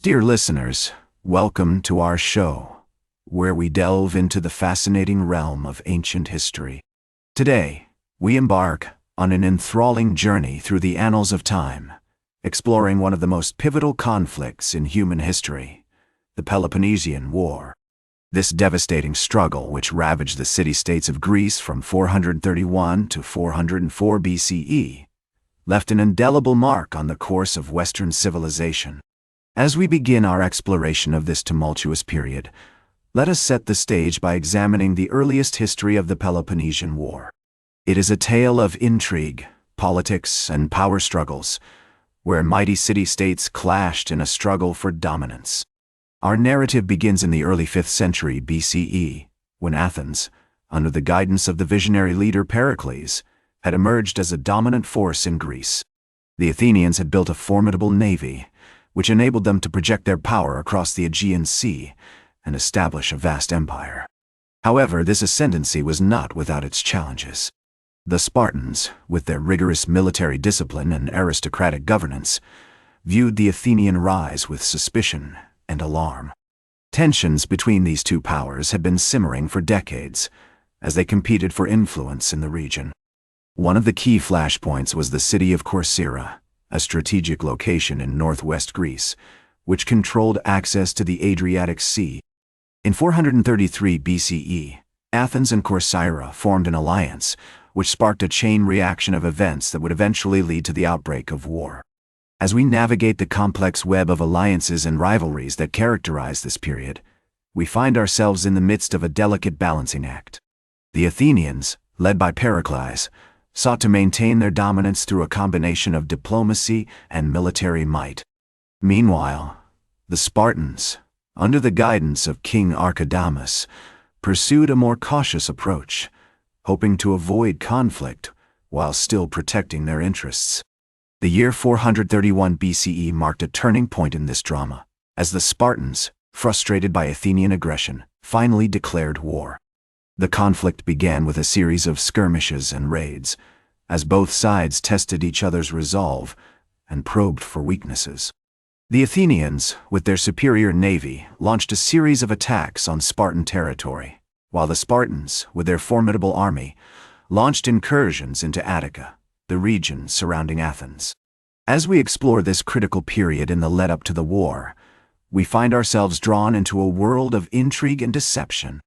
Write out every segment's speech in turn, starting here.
Dear listeners, welcome to our show, where we delve into the fascinating realm of ancient history. Today, we embark on an enthralling journey through the annals of time, exploring one of the most pivotal conflicts in human history, the Peloponnesian War. This devastating struggle, which ravaged the city-states of Greece from 431 to 404 BCE, left an indelible mark on the course of Western civilization. As we begin our exploration of this tumultuous period, let us set the stage by examining the earliest history of the Peloponnesian War. It is a tale of intrigue, politics, and power struggles, where mighty city-states clashed in a struggle for dominance. Our narrative begins in the early 5th century BCE, when Athens, under the guidance of the visionary leader Pericles, had emerged as a dominant force in Greece. The Athenians had built a formidable navy, which enabled them to project their power across the Aegean Sea and establish a vast empire. However, this ascendancy was not without its challenges. The Spartans, with their rigorous military discipline and aristocratic governance, viewed the Athenian rise with suspicion and alarm. Tensions between these two powers had been simmering for decades, as they competed for influence in the region. One of the key flashpoints was the city of Corcyra, a strategic location in northwest Greece, which controlled access to the Adriatic Sea. In 433 BCE, Athens and Corcyra formed an alliance, which sparked a chain reaction of events that would eventually lead to the outbreak of war. As we navigate the complex web of alliances and rivalries that characterize this period, we find ourselves in the midst of a delicate balancing act. The Athenians, led by Pericles, sought to maintain their dominance through a combination of diplomacy and military might. Meanwhile, the Spartans, under the guidance of King Archidamus, pursued a more cautious approach, hoping to avoid conflict while still protecting their interests. The year 431 BCE marked a turning point in this drama, as the Spartans, frustrated by Athenian aggression, finally declared war. The conflict began with a series of skirmishes and raids, as both sides tested each other's resolve and probed for weaknesses. The Athenians, with their superior navy, launched a series of attacks on Spartan territory, while the Spartans, with their formidable army, launched incursions into Attica, the region surrounding Athens. As we explore this critical period in the lead-up to the war, we find ourselves drawn into a world of intrigue and deception.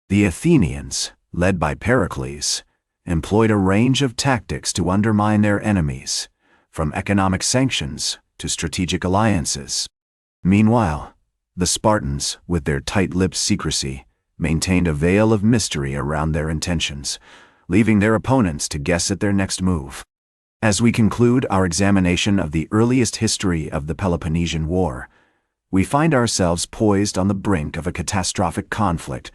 The Athenians, led by Pericles, employed a range of tactics to undermine their enemies, from economic sanctions to strategic alliances. Meanwhile, the Spartans, with their tight-lipped secrecy, maintained a veil of mystery around their intentions, leaving their opponents to guess at their next move. As we conclude our examination of the earliest history of the Peloponnesian War, we find ourselves poised on the brink of a catastrophic conflict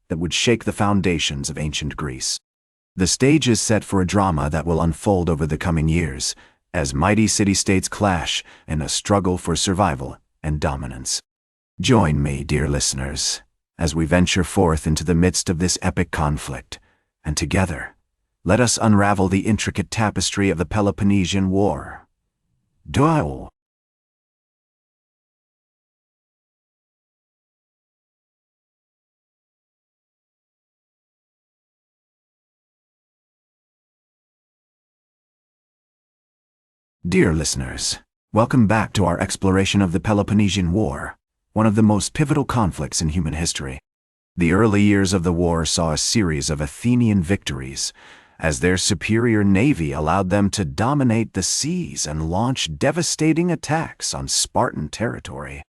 that would shake the foundations of ancient Greece. The stage is set for a drama that will unfold over the coming years, as mighty city-states clash in a struggle for survival and dominance. Join me, dear listeners, as we venture forth into the midst of this epic conflict, and together, let us unravel the intricate tapestry of the Peloponnesian War. Duel. Dear listeners, welcome back to our exploration of the Peloponnesian War, one of the most pivotal conflicts in human history. The early years of the war saw a series of Athenian victories, as their superior navy allowed them to dominate the seas and launch devastating attacks on Spartan territory.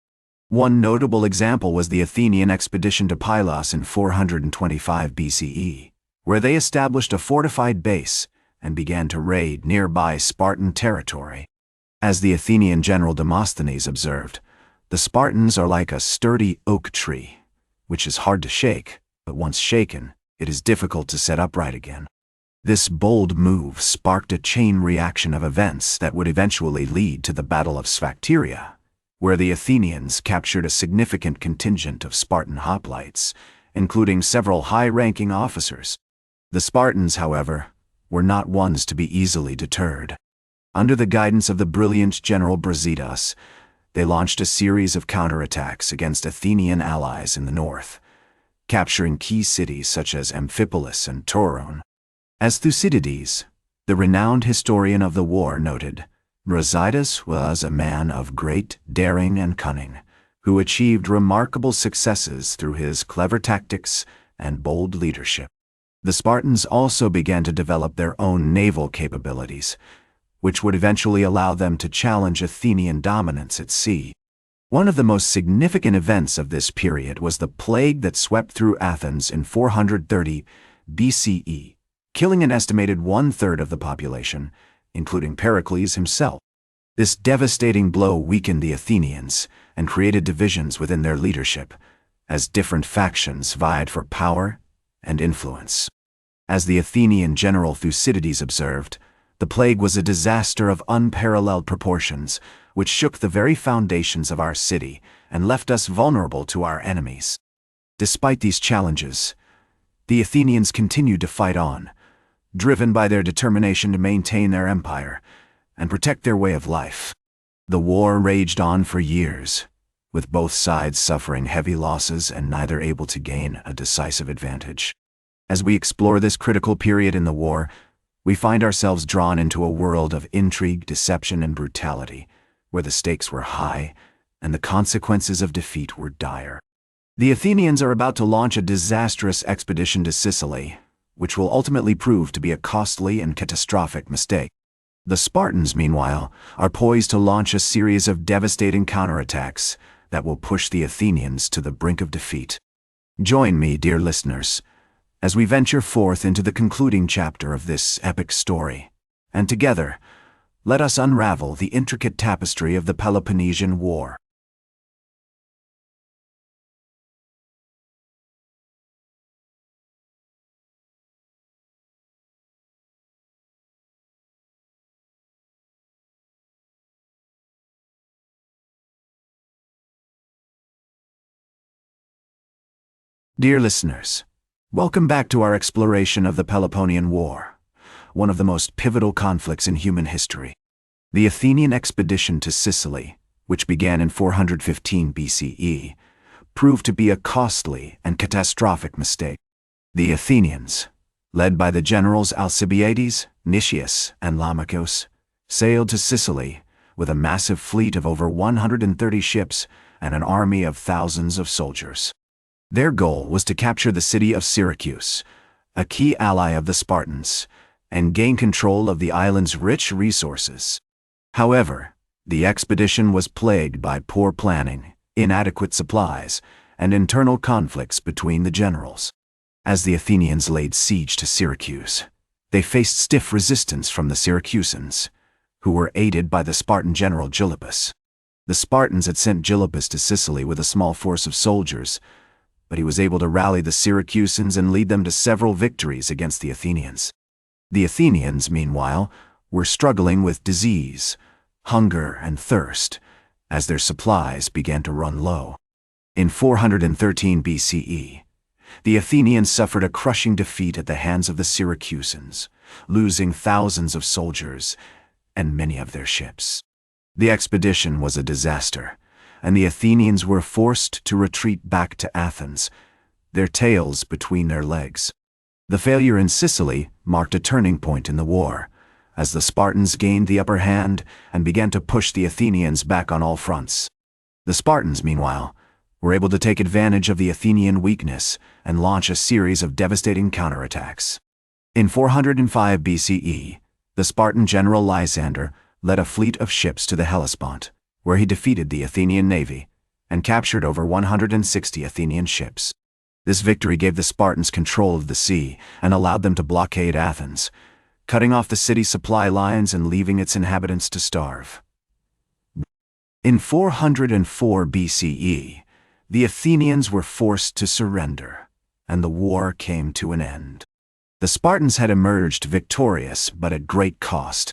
One notable example was the Athenian expedition to Pylos in 425 BCE, where they established a fortified base and began to raid nearby Spartan territory. As the Athenian general Demosthenes observed, the Spartans are like a sturdy oak tree, which is hard to shake, but once shaken, it is difficult to set upright again. This bold move sparked a chain reaction of events that would eventually lead to the Battle of Sphacteria, where the Athenians captured a significant contingent of Spartan hoplites, including several high-ranking officers. The Spartans, however, were not ones to be easily deterred. Under the guidance of the brilliant General Brasidas, they launched a series of counterattacks against Athenian allies in the north, capturing key cities such as Amphipolis and Torone. As Thucydides, the renowned historian of the war, noted, Herodotus was a man of great daring and cunning, who achieved remarkable successes through his clever tactics and bold leadership. The Spartans also began to develop their own naval capabilities, which would eventually allow them to challenge Athenian dominance at sea. One of the most significant events of this period was the plague that swept through Athens in 430 BCE, killing an estimated one-third of the population, including Pericles himself. This devastating blow weakened the Athenians and created divisions within their leadership, as different factions vied for power and influence. As the Athenian general Thucydides observed, the plague was a disaster of unparalleled proportions, which shook the very foundations of our city and left us vulnerable to our enemies. Despite these challenges, the Athenians continued to fight on, driven by their determination to maintain their empire and protect their way of life. The war raged on for years, with both sides suffering heavy losses and neither able to gain a decisive advantage. As we explore this critical period in the war, we find ourselves drawn into a world of intrigue, deception, and brutality, where the stakes were high and the consequences of defeat were dire. The Athenians are about to launch a disastrous expedition to Sicily, which will ultimately prove to be a costly and catastrophic mistake. The Spartans, meanwhile, are poised to launch a series of devastating counterattacks that will push the Athenians to the brink of defeat. Join me, dear listeners, as we venture forth into the concluding chapter of this epic story, and together, let us unravel the intricate tapestry of the Peloponnesian War. Dear listeners, welcome back to our exploration of the Peloponnesian War, one of the most pivotal conflicts in human history. The Athenian expedition to Sicily, which began in 415 BCE, proved to be a costly and catastrophic mistake. The Athenians, led by the generals Alcibiades, Nicias, and Lamachus, sailed to Sicily with a massive fleet of over 130 ships and an army of thousands of soldiers. Their goal was to capture the city of Syracuse, a key ally of the Spartans, and gain control of the island's rich resources. However, the expedition was plagued by poor planning, inadequate supplies, and internal conflicts between the generals. As the Athenians laid siege to Syracuse, they faced stiff resistance from the Syracusans, who were aided by the Spartan general Gylippus. The Spartans had sent Gylippus to Sicily with a small force of soldiers, but he was able to rally the Syracusans and lead them to several victories against the Athenians. The Athenians, meanwhile, were struggling with disease, hunger, and thirst, as their supplies began to run low. In 413 BCE, the Athenians suffered a crushing defeat at the hands of the Syracusans, losing thousands of soldiers and many of their ships. The expedition was a disaster, and the Athenians were forced to retreat back to Athens, their tails between their legs. The failure in Sicily marked a turning point in the war, as the Spartans gained the upper hand and began to push the Athenians back on all fronts. The Spartans, meanwhile, were able to take advantage of the Athenian weakness and launch a series of devastating counterattacks. In 405 BCE, the Spartan general Lysander led a fleet of ships to the Hellespont, where he defeated the Athenian navy and captured over 160 Athenian ships. This victory gave the Spartans control of the sea and allowed them to blockade Athens, cutting off the city's supply lines and leaving its inhabitants to starve. In 404 BCE, the Athenians were forced to surrender, and the war came to an end. The Spartans had emerged victorious, but at great cost.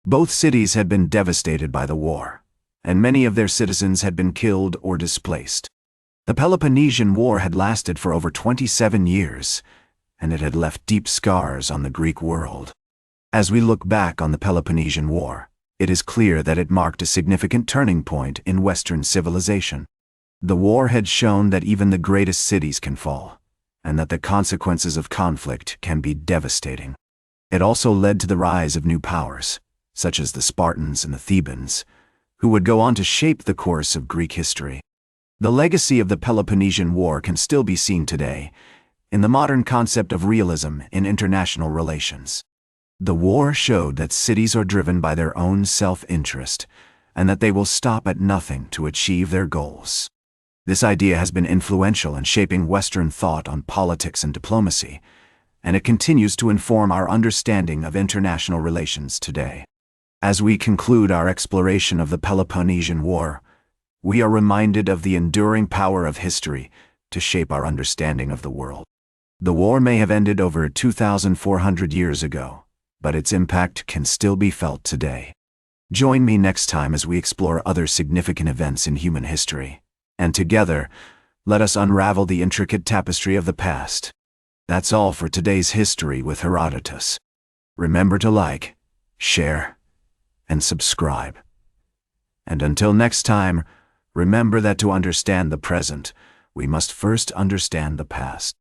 Both cities had been devastated by the war, and many of their citizens had been killed or displaced. The Peloponnesian War had lasted for over 27 years, and it had left deep scars on the Greek world. As we look back on the Peloponnesian War, it is clear that it marked a significant turning point in Western civilization. The war had shown that even the greatest cities can fall, and that the consequences of conflict can be devastating. It also led to the rise of new powers, such as the Spartans and the Thebans, who would go on to shape the course of Greek history. The legacy of the Peloponnesian War can still be seen today in the modern concept of realism in international relations. The war showed that cities are driven by their own self-interest, and that they will stop at nothing to achieve their goals. This idea has been influential in shaping Western thought on politics and diplomacy, and it continues to inform our understanding of international relations today. As we conclude our exploration of the Peloponnesian War, we are reminded of the enduring power of history to shape our understanding of the world. The war may have ended over 2,400 years ago, but its impact can still be felt today. Join me next time as we explore other significant events in human history, and together, let us unravel the intricate tapestry of the past. That's all for today's History with Herodotus. Remember to like, share, and subscribe. And until next time, remember that to understand the present, we must first understand the past.